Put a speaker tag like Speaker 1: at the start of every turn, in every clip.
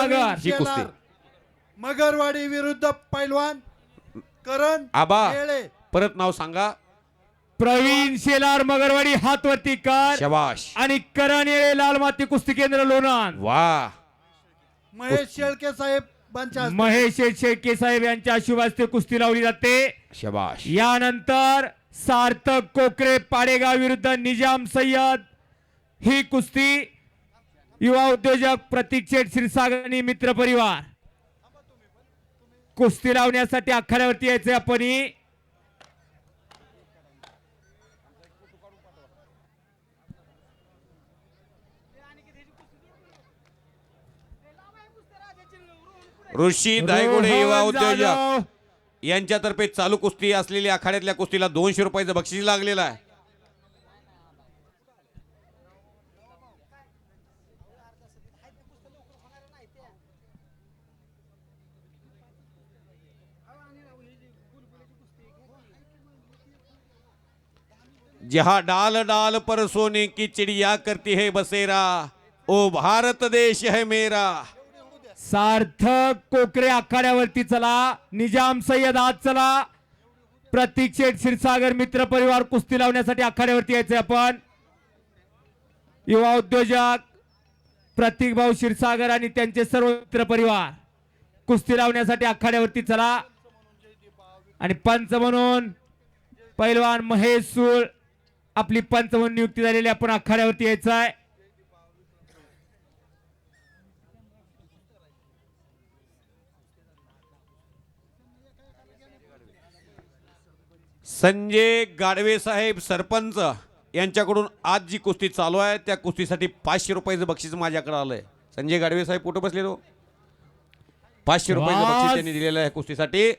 Speaker 1: क्षीरसागर
Speaker 2: ही कुस्ती
Speaker 3: मगरवाडी विरुद्ध पैलवान करण
Speaker 2: आबा
Speaker 3: येळे.
Speaker 2: परत नाव सांगा.
Speaker 1: प्रवीण शेलार मगरवाडी हातवरती कर
Speaker 2: शबाश.
Speaker 1: आणि करण येळे लाल माती कुस्ती केंद्र लोणंद.
Speaker 2: वा.
Speaker 3: महेश शेळके साहेब बांचा
Speaker 1: महेश शेळके साहेब यांच्या शुभ हस्ते कुस्ती लावली जाते.
Speaker 2: शबाश.
Speaker 1: यानंतर सार्थक कोकरे पाडेगाव विरुद्ध निजाम सय्यद ही कुस्ती युवा उद्योजक प्रतीक शेठ क्षीरसागर आणि मित्र परिवार कुस्ती लावण्यासाठी आखाड्यावरती यायचे आपण.
Speaker 2: ऋषी धायगुडे युवा
Speaker 1: रोहन
Speaker 2: उद्योजक
Speaker 1: जाधव,
Speaker 2: यांच्यातर्फे चालू कुस्ती असलेली आखाड्यातल्या कुस्तीला 200 रुपयाचं बक्षीस लागलेलं आहे. जहाँ डाल डाल पर सोने की चिड़िया करती है बसेरा, ओ भारत देश है मेरा.
Speaker 1: सार्थक कोकरे आखाड्यावरती चला. निजाम सय्यद आज चला. प्रतीक शेठ क्षीरसागर मित्र परिवार कुस्ती लावण्यासाठी आखाड्यावरती यायचे आपण. युवा उद्योजक प्रतीक भाऊ क्षीरसागर आणि त्यांचे सर्व मित्र परिवार कुस्ती लावण्यासाठी आखाड्यावरती चला. आणि पंच म्हणून पैलवान महेश सूळ आपली पंच म्हणून नियुक्ती झालेली आपण आखाड्यावरती यायचं आहे.
Speaker 2: संजय गाडवे साहेब सरपंच यांच्याकडून आज जी कुस्ती चालू आहे त्या कुस्तीसाठी 500 रुपयाचं बक्षीस माझ्याकडे आलंय. संजय गाडवे साहेब कुठं बसले तो? 500 रुपयाचं बक्षीस त्यांनी दिलेलं आहे कुस्तीसाठी.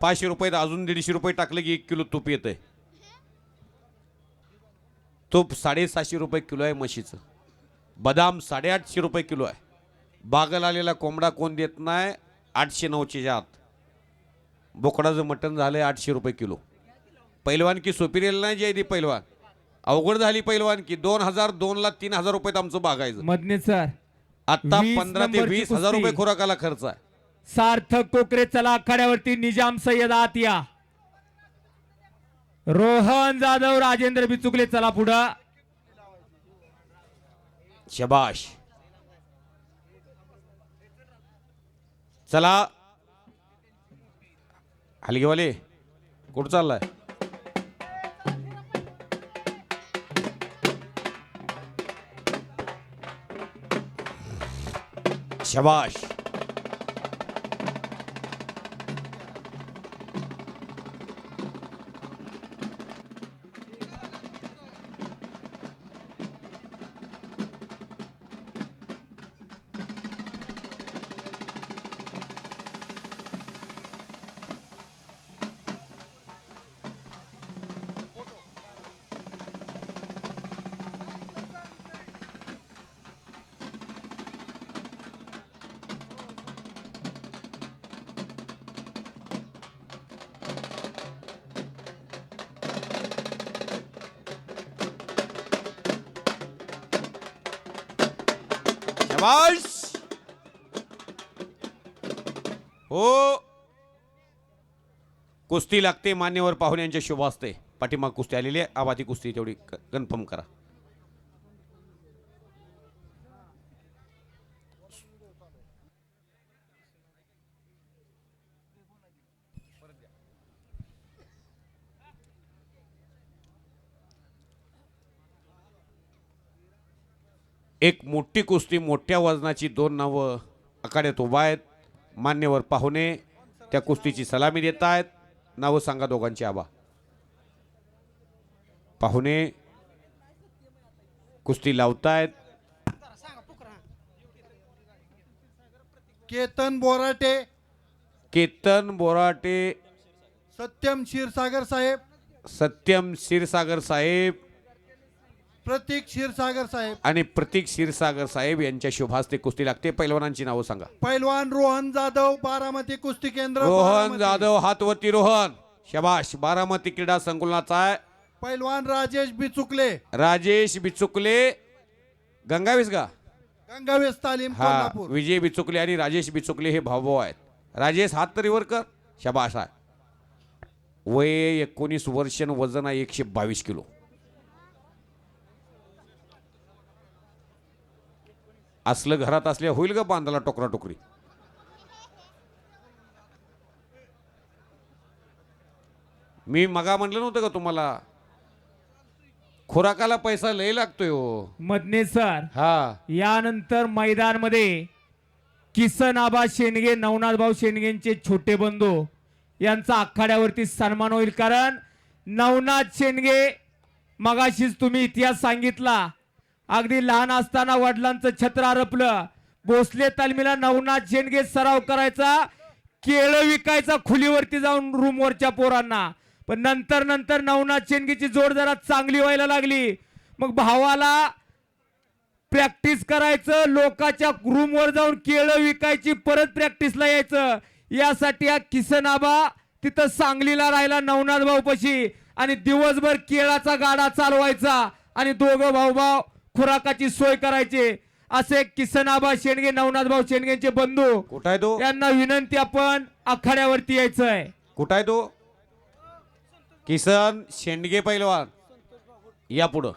Speaker 2: 500 रुपयात अजून 150 रुपये टाकले की 1 किलो तूप येतंय. तूप 750 रुपये किलो आहे म्हशीचं. बदाम 850 रुपये किलो आहे. बागल आलेला कोंबडा कोण देत नाही 800-900च्या आत. बोकडाचं मटण झालंय 800 रुपये किलो. पैलवान की सोपी रेल नाही जयदी पैलवान. अवघड झाली पैलवान की 2000 2 लाख 3000 रुपयात आमचं बागायचं.
Speaker 1: मधने सर
Speaker 2: आता
Speaker 1: 20
Speaker 2: 15 ते 20 हजार रुपये खुराकाला खर्च आहे.
Speaker 1: सार्थक कोकरे चला आखाड्यावरती. निजाम सय्यद आत या. रोहन जाधव राजेंद्र बिचुकले चला पुढं.
Speaker 2: शबाश. चला हलगेवाले कुठं चाललाय? शबाश. शबाश. हो कुस्ती लागते मान्यवर पाहुण्यांच्या शुभ असते. पाठीमाग कुस्ती आलेली आहे. आबादी कुस्ती तेवढी कन्फर्म करा. एक मोठी कुस्ती मोठ्या वजनाची 2 नावं आखाड्यात उभा आहेत. मान्यवर पाहुणे त्या कुस्तीची सलामी देत आहेत. नावं सांगा दोघांची आबा. पाहुणे कुस्ती लावतायत.
Speaker 3: केतन बोराटे,
Speaker 2: केतन बोराटे,
Speaker 3: सत्यम क्षीरसागर साहेब,
Speaker 2: सत्यम क्षीरसागर साहेब
Speaker 3: प्रतीक क्षीरसागर साहेब
Speaker 2: आणि प्रतीक क्षीरसागर साहेब यांच्या शुभास्ते कुस्ती लागते. पैलवानांची नावं सांगा.
Speaker 3: पैलवान रोहन जाधव बारामती कुस्ती केंद्र
Speaker 2: रोहन
Speaker 3: बारामती.
Speaker 2: जाधव हातवरती रोहन. शबाश. बारामती क्रीडा संकुलाचा आहे.
Speaker 3: पैलवान राजेश बिचुकले,
Speaker 2: राजेश बिचुकले गंगावीस का
Speaker 3: गंगावेस तालीम
Speaker 2: हा
Speaker 3: कोल्हापूर.
Speaker 2: विजय बिचुकले आणि राजेश बिचुकले हे भाऊ आहेत. राजेश हात तरी वर कर. शबाश आहे. वय 19 वर्ष आणि वजन आहे 122 किलो. असलं घरात असल्या होईल का बांधाला टोकरा टोकरी. मी मगा म्हटलं नव्हतं का तुम्हाला खुराकाला पैसा लय लागतोय हो.
Speaker 1: मदने सर
Speaker 2: हा
Speaker 1: यानंतर मैदानमध्ये किसन आबा शेंडगे, नवनाथ भाऊ शेंडगेंचे छोटे बंधू यांचा आखाड्यावरती सन्मान होईल. कारण नवनाथ शेंडगे मगाशीच तुम्ही इतिहास सांगितला. अगदी लहान असताना वडिलांचं छत्र हरपलं. भोसले तालमीला नवनाथ शेंडगे सराव करायचा, केळं विकायचा खुलीवरती जाऊन रूमवरच्या पोरांना. पण नंतर नंतर नवनाथ शेंडगेची जोड जरा चांगली व्हायला लागली. मग भावाला प्रॅक्टिस करायचं, लोकांच्या रूमवर जाऊन केळं विकायची, परत प्रॅक्टिसला यायचं. यासाठी हा किसन आबा तिथं सांगलीला राहिला नवनाथ भाऊ पशी आणि दिवसभर केळाचा गाडा चालवायचा आणि दोघं भाऊ खुराकाची सोय करायचे. असे किसन आबा शेंडगे, नवनाथ भाऊ शेंडगेंचे बंधू
Speaker 2: कुठं आहे तो?
Speaker 1: यांना विनंती, आपण आखाड्यावरती यायचंय.
Speaker 2: कुठं आहे तो? किसन शेंडगे पैलवान या पुढं.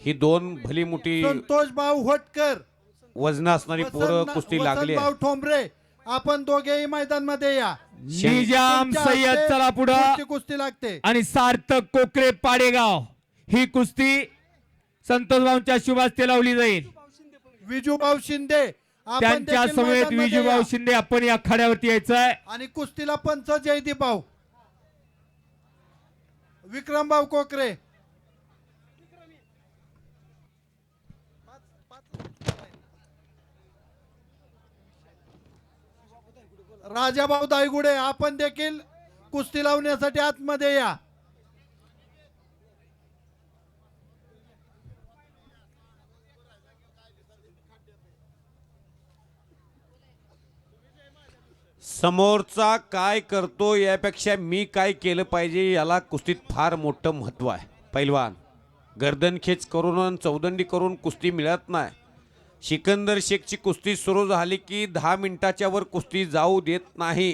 Speaker 2: ही दोन भली मोठी
Speaker 3: संतोष भाऊ होटकर,
Speaker 2: वजन असणारी पोरं कुस्ती लागली
Speaker 3: भाऊ
Speaker 2: आहे.
Speaker 3: ठोंबरे, आपण दोघेही मैदान मध्ये या.
Speaker 1: निजाम
Speaker 3: तुमच्या
Speaker 1: सय्यद
Speaker 3: हस्ते
Speaker 1: चला पुढं
Speaker 3: पुढची कुस्ती लागते.
Speaker 1: आणि सार्थक कोकरे पाडेगाव ही कुस्ती संतोष भाऊंच्या शुभ हस्ते लावली जाईल.
Speaker 3: विजूभाऊ शिंदे, आपण
Speaker 1: त्यांच्या
Speaker 3: देखील
Speaker 1: समेत
Speaker 3: मैदानामध्ये
Speaker 1: विजूभाऊ
Speaker 3: या.
Speaker 1: शिंदे आपण या आखाड्यावरती यायचंय.
Speaker 3: आणि कुस्तीला पंच जयदीप भाऊ, विक्रम भाऊ कोकरे, राजाभाऊ दायगुडे, आपण देखील कुस्ती लावण्यासाठी आतमध्ये या.
Speaker 2: समोरचा काय करतो यापेक्षा मी काय केलं पाहिजे याला कुस्तीत फार मोठं महत्व आहे. पैलवान गर्दनखेच करून आणि चौदंडी करून कुस्ती मिळत नाही. सिकंदर शेखची कुस्ती सुरू झाली की 10 मिनिटाच्या वर कुस्ती जाऊ देत नाही.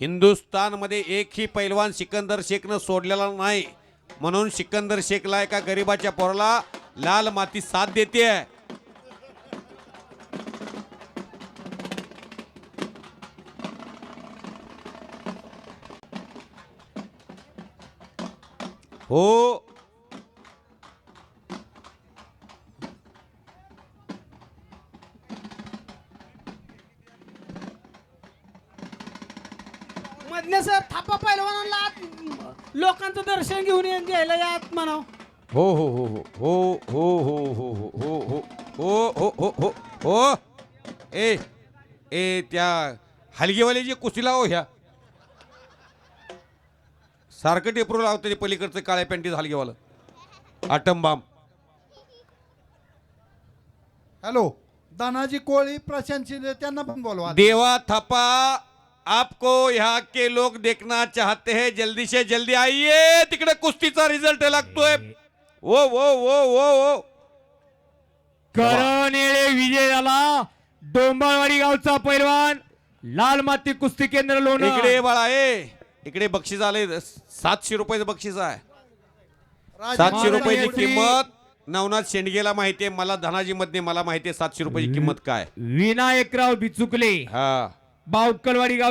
Speaker 2: हिंदुस्थानमध्ये एकही पैलवान सिकंदर शेखनं सोडलेला नाही. म्हणून सिकंदर शेखला एका गरीबाच्या पोराला लाल माती साथ देते. हो
Speaker 4: मधने सर थापा पहिलवानांना आत लोकांचं दर्शन घेऊन घ्यायला या आत म्हणाव.
Speaker 2: हो हो हो हो हो हो हो हो हो हो हो हो हो हो हो ए ए त्या हलगेवाल्याची कुस्तीला हो ह्या सारखं टेपरू लावतं ते पलीकडचं काळ्या पॅन्टीच हलगेवालं आटमबाम.
Speaker 3: हॅलो, दानाजी कोळी, प्रशांत शिंदे, त्यांना पण बोलवा.
Speaker 2: देवा थापा आपको यहाँ के लोग देखना चाहते हैं, जल्दी से जल्दी आइए. तिकडे कुस्तीचा रिझल्ट लागतोय. वो वो वो वो वो
Speaker 1: करणेळे विजय झाला. डोंबाळवाडी गावचा पैलवान, लाल माती कुस्ती केंद्र लोणंद.
Speaker 2: इकडे ये बाळा ए. इकडे बक्षीस आले 700 रुपयाचं बक्षीस आहे. 700 रुपयाची
Speaker 1: माननीय
Speaker 2: किंमत नवनाथ शेंडगेला माहिती आहे. मला धनाजी मध्ये मला माहिती आहे 700 रुपयाची किंमत काय.
Speaker 1: विनायकराव बिचुकले,
Speaker 2: हा
Speaker 1: बावकलवाडी गाव